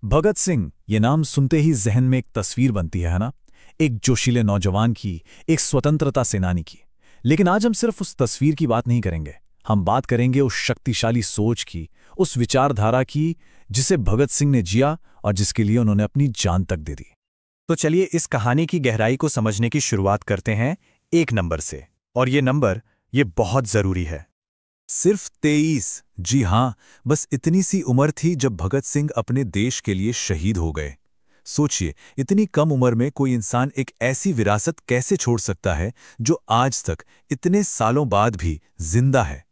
भगत सिंह ये नाम सुनते ही जहन में एक तस्वीर बनती है ना। एक जोशीले नौजवान की, एक स्वतंत्रता सेनानी की। लेकिन आज हम सिर्फ उस तस्वीर की बात नहीं करेंगे। हम बात करेंगे उस शक्तिशाली सोच की, उस विचारधारा की जिसे भगत सिंह ने जिया और जिसके लिए उन्होंने अपनी जान तक दे दी। तो चलिए इस कहानी की गहराई को समझने की शुरुआत करते हैं एक नंबर से। और ये नंबर ये बहुत जरूरी है। सिर्फ 23। जी हाँ, बस इतनी सी उम्र थी जब भगत सिंह अपने देश के लिए शहीद हो गए। सोचिए, इतनी कम उम्र में कोई इंसान एक ऐसी विरासत कैसे छोड़ सकता है जो आज तक इतने सालों बाद भी जिंदा है।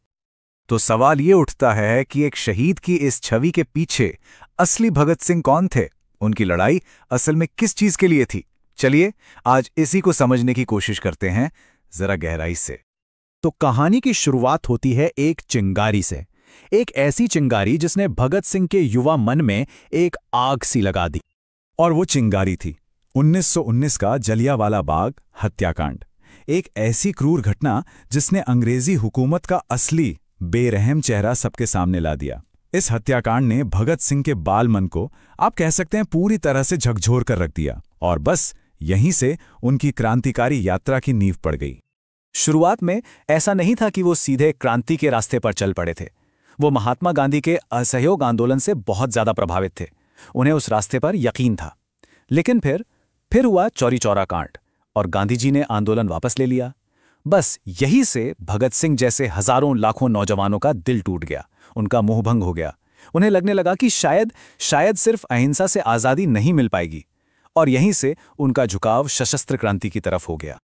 तो सवाल ये उठता है कि एक शहीद की इस छवि के पीछे असली भगत सिंह कौन थे? उनकी लड़ाई असल में किस चीज के लिए थी? चलिए आज इसी को समझने की कोशिश करते हैं जरा गहराई से। तो कहानी की शुरुआत होती है एक चिंगारी से। एक ऐसी चिंगारी जिसने भगत सिंह के युवा मन में एक आग सी लगा दी। और वो चिंगारी थी 1919 का जलियांवाला बाग हत्याकांड। एक ऐसी क्रूर घटना जिसने अंग्रेजी हुकूमत का असली बेरहम चेहरा सबके सामने ला दिया। इस हत्याकांड ने भगत सिंह के बाल मन को, आप कह सकते हैं, पूरी तरह से झकझोर कर रख दिया। और बस यहीं से उनकी क्रांतिकारी यात्रा की नींव पड़ गई। शुरुआत में ऐसा नहीं था कि वो सीधे क्रांति के रास्ते पर चल पड़े थे। वो महात्मा गांधी के असहयोग आंदोलन से बहुत ज्यादा प्रभावित थे। उन्हें उस रास्ते पर यकीन था। लेकिन फिर हुआ चौरी चौरा कांड और गांधी जी ने आंदोलन वापस ले लिया। बस यही से भगत सिंह जैसे हजारों लाखों नौजवानों का दिल टूट गया, उनका मोहभंग हो गया। उन्हें लगने लगा कि शायद सिर्फ अहिंसा से आजादी नहीं मिल पाएगी। और यहीं से उनका झुकाव सशस्त्र क्रांति की तरफ हो गया।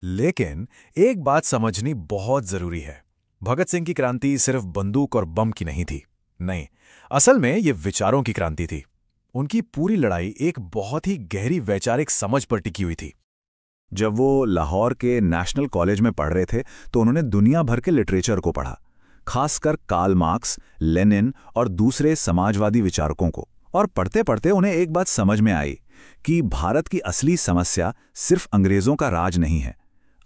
लेकिन एक बात समझनी बहुत जरूरी है। भगत सिंह की क्रांति सिर्फ बंदूक और बम की नहीं थी। नहीं, असल में ये विचारों की क्रांति थी। उनकी पूरी लड़ाई एक बहुत ही गहरी वैचारिक समझ पर टिकी हुई थी। जब वो लाहौर के नेशनल कॉलेज में पढ़ रहे थे तो उन्होंने दुनिया भर के लिटरेचर को पढ़ा, खासकर कार्ल मार्क्स, लेनिन और दूसरे समाजवादी विचारकों को। और पढ़ते पढ़ते उन्हें एक बात समझ में आई कि भारत की असली समस्या सिर्फ अंग्रेजों का राज नहीं है।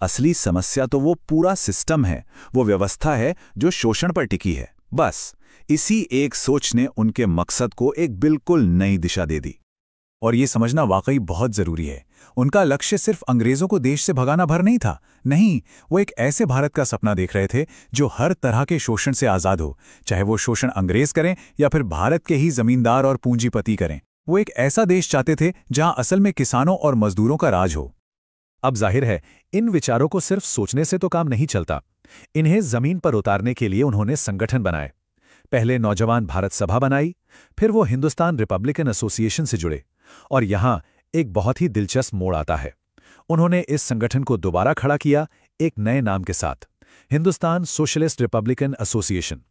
असली समस्या तो वो पूरा सिस्टम है, वो व्यवस्था है जो शोषण पर टिकी है। बस इसी एक सोच ने उनके मकसद को एक बिल्कुल नई दिशा दे दी। और ये समझना वाकई बहुत जरूरी है। उनका लक्ष्य सिर्फ अंग्रेजों को देश से भगाना भर नहीं था। नहीं, वो एक ऐसे भारत का सपना देख रहे थे जो हर तरह के शोषण से आजाद हो, चाहे वो शोषण अंग्रेज करें या फिर भारत के ही जमींदार और पूंजीपति करें। वो एक ऐसा देश चाहते थे जहां असल में किसानों और मजदूरों का राज हो। अब जाहिर है, इन विचारों को सिर्फ सोचने से तो काम नहीं चलता। इन्हें जमीन पर उतारने के लिए उन्होंने संगठन बनाए। पहले नौजवान भारत सभा बनाई, फिर वो हिंदुस्तान रिपब्लिकन एसोसिएशन से जुड़े। और यहां एक बहुत ही दिलचस्प मोड़ आता है। उन्होंने इस संगठन को दोबारा खड़ा किया एक नए नाम के साथ, हिंदुस्तान सोशलिस्ट रिपब्लिकन एसोसिएशन।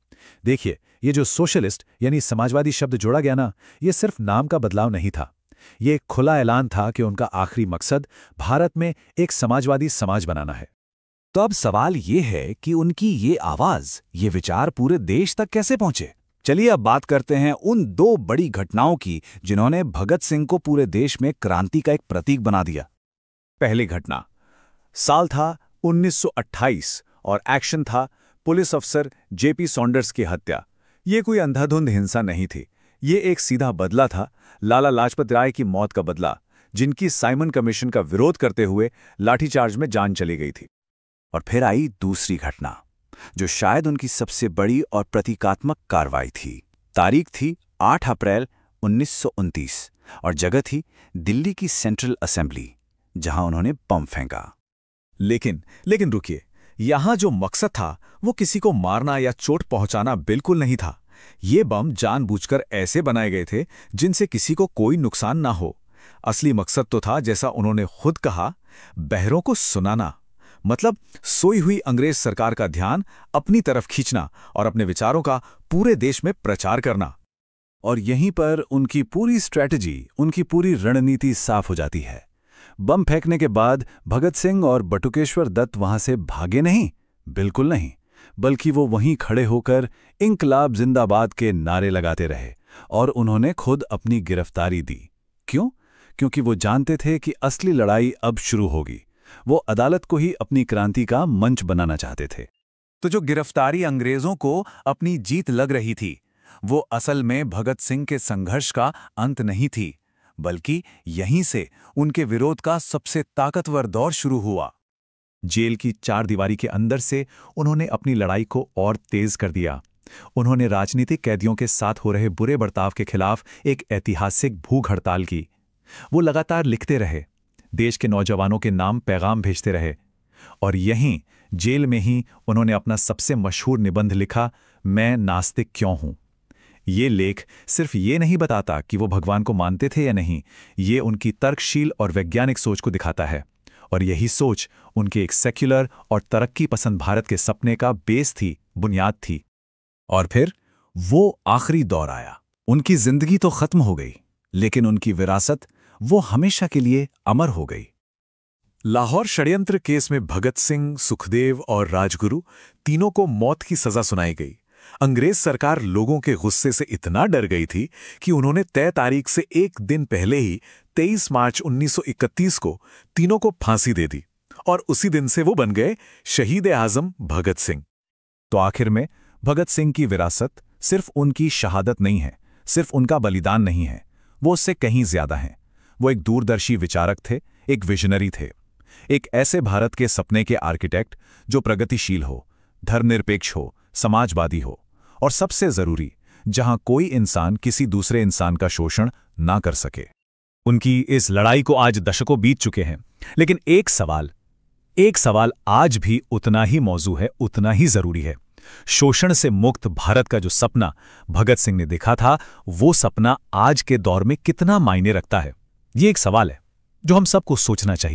देखिए, ये जो सोशलिस्ट यानी समाजवादी शब्द जोड़ा गया ना, ये सिर्फ नाम का बदलाव नहीं था। ये एक खुला ऐलान था कि उनका आखिरी मकसद भारत में एक समाजवादी समाज बनाना है। तो अब सवाल ये है कि उनकी ये आवाज, ये विचार पूरे देश तक कैसे पहुंचे। चलिए अब बात करते हैं उन दो बड़ी घटनाओं की जिन्होंने भगत सिंह को पूरे देश में क्रांति का एक प्रतीक बना दिया। पहली घटना, साल था 1928 और एक्शन था पुलिस अफसर जेपी सॉन्डर्स की हत्या। ये कोई अंधाधुंध हिंसा नहीं थी, ये एक सीधा बदला था, लाला लाजपत राय की मौत का बदला, जिनकी साइमन कमीशन का विरोध करते हुए लाठीचार्ज में जान चली गई थी। और फिर आई दूसरी घटना, जो शायद उनकी सबसे बड़ी और प्रतीकात्मक कार्रवाई थी। तारीख थी 8 अप्रैल 1929 और जगह थी दिल्ली की सेंट्रल असेंबली, जहां उन्होंने बम फेंका। लेकिन रुकिए, यहां जो मकसद था वो किसी को मारना या चोट पहुंचाना बिल्कुल नहीं था। ये बम जानबूझकर ऐसे बनाए गए थे जिनसे किसी को कोई नुकसान ना हो। असली मकसद तो था, जैसा उन्होंने खुद कहा, बहरों को सुनाना। मतलब सोई हुई अंग्रेज सरकार का ध्यान अपनी तरफ खींचना और अपने विचारों का पूरे देश में प्रचार करना। और यहीं पर उनकी पूरी स्ट्रैटेजी, उनकी पूरी रणनीति साफ हो जाती है। बम फेंकने के बाद भगत सिंह और बटुकेश्वर दत्त वहां से भागे नहीं, बिल्कुल नहीं, बल्कि वो वहीं खड़े होकर इंकलाब जिंदाबाद के नारे लगाते रहे। और उन्होंने खुद अपनी गिरफ्तारी दी। क्यों? क्योंकि वो जानते थे कि असली लड़ाई अब शुरू होगी। वो अदालत को ही अपनी क्रांति का मंच बनाना चाहते थे। तो जो गिरफ्तारी अंग्रेजों को अपनी जीत लग रही थी, वो असल में भगत सिंह के संघर्ष का अंत नहीं थी, बल्कि यहीं से उनके विरोध का सबसे ताकतवर दौर शुरू हुआ। जेल की चारदीवारी के अंदर से उन्होंने अपनी लड़ाई को और तेज कर दिया। उन्होंने राजनीतिक कैदियों के साथ हो रहे बुरे बर्ताव के खिलाफ एक ऐतिहासिक भूख हड़ताल की। वो लगातार लिखते रहे, देश के नौजवानों के नाम पैगाम भेजते रहे, और यहीं जेल में ही उन्होंने अपना सबसे मशहूर निबंध लिखा, मैं नास्तिक क्यों हूं। ये लेख सिर्फ ये नहीं बताता कि वो भगवान को मानते थे या नहीं, ये उनकी तर्कशील और वैज्ञानिक सोच को दिखाता है, और यही सोच उनके एक सेक्युलर और तरक्की पसंद भारत के सपने का बेस थी, बुनियाद थी। और फिर वो आखिरी दौर आया। उनकी जिंदगी तो खत्म हो गई, लेकिन उनकी विरासत वो हमेशा के लिए अमर हो गई। लाहौर षड्यंत्र केस में भगत सिंह, सुखदेव और राजगुरु तीनों को मौत की सजा सुनाई गई। अंग्रेज सरकार लोगों के गुस्से से इतना डर गई थी कि उन्होंने तय तारीख से एक दिन पहले ही 23 मार्च 1931 को तीनों को फांसी दे दी, और उसी दिन से वो बन गए शहीद-ए-आज़म भगत सिंह। तो आखिर में भगत सिंह की विरासत सिर्फ उनकी शहादत नहीं है, सिर्फ उनका बलिदान नहीं है, वो उससे कहीं ज्यादा हैं। वो एक दूरदर्शी विचारक थे, एक विजनरी थे, एक ऐसे भारत के सपने के आर्किटेक्ट जो प्रगतिशील हो, धर्मनिरपेक्ष हो, समाजवादी हो, और सबसे जरूरी, जहां कोई इंसान किसी दूसरे इंसान का शोषण ना कर सके। उनकी इस लड़ाई को आज दशकों बीत चुके हैं, लेकिन एक सवाल आज भी उतना ही मौजू है, उतना ही जरूरी है। शोषण से मुक्त भारत का जो सपना भगत सिंह ने देखा था, वो सपना आज के दौर में कितना मायने रखता है? ये एक सवाल है जो हम सबको सोचना चाहिए।